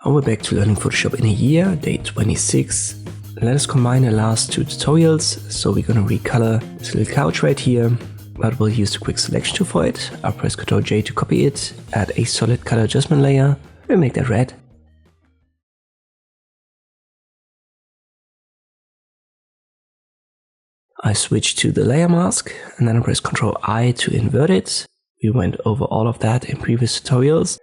And we're back to learning Photoshop in a year, day 26. Let us combine the last two tutorials. So we're going to recolor this little couch right here, but we'll use the quick selection tool for it. I'll press Ctrl J to copy it, add a solid color adjustment layer, and make that red. I switch to the layer mask and then I press Ctrl I to invert it. We went over all of that in previous tutorials.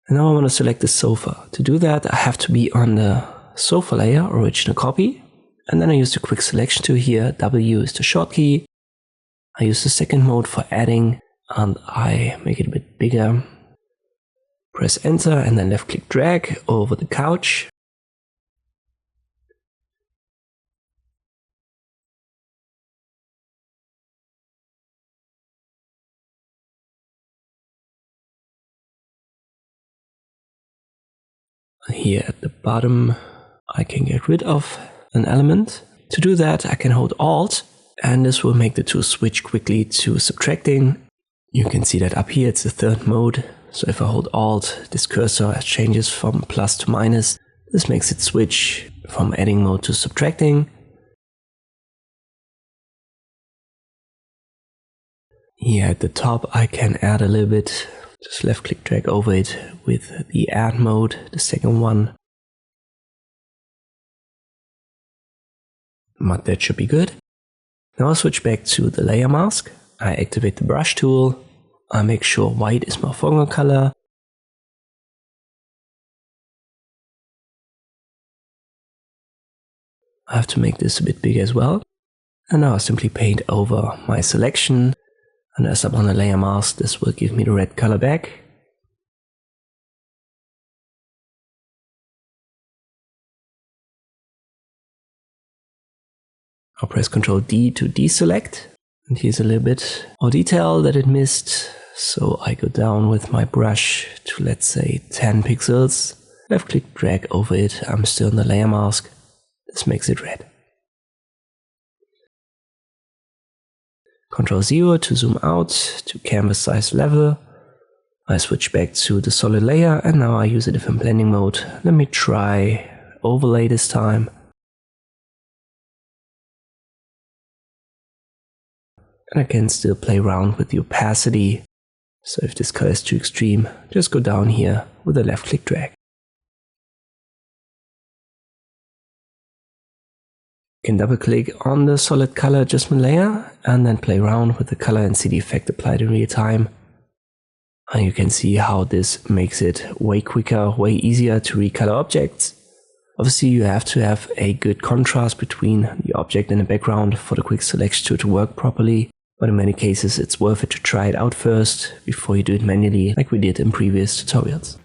And now I want to select the sofa. To do that, I have to be on the sofa layer, original copy. And then I use the quick selection tool here. W is the short key. I use the second mode for adding and I make it a bit bigger. Press enter and then left click drag over the couch. Here at the bottom, I can get rid of an element. To do that, I can hold Alt, and this will make the tool switch quickly to subtracting. You can see that up here, it's the third mode. So if I hold Alt, this cursor changes from plus to minus. This makes it switch from adding mode to subtracting. Here at the top, I can add a little bit. Just left click drag over it with the add mode, the second one. But that should be good. Now I'll switch back to the layer mask. I activate the brush tool. I make sure white is my foreground color. I have to make this a bit bigger as well. And now I simply paint over my selection. And as I'm on the layer mask, this will give me the red color back. I'll press Ctrl D to deselect. And here's a little bit more detail that it missed. So I go down with my brush to, let's say, 10 pixels. Left click drag over it. I'm still in the layer mask. This makes it red. Ctrl 0 to zoom out to canvas size level. I switch back to the solid layer and now I use a different blending mode. Let me try overlay this time. And I can still play around with the opacity. So if this color is too extreme, just go down here with a left click drag. You can double click on the solid color adjustment layer and then play around with the color and see the effect applied in real time. And you can see how this makes it way quicker, way easier to recolor objects. Obviously you have to have a good contrast between the object and the background for the quick selection tool to work properly. But in many cases it's worth it to try it out first before you do it manually like we did in previous tutorials.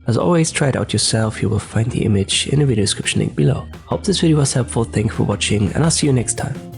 As always, try it out yourself. You will find the image in the video description link below. Hope this video was helpful, thank you for watching and I'll see you next time.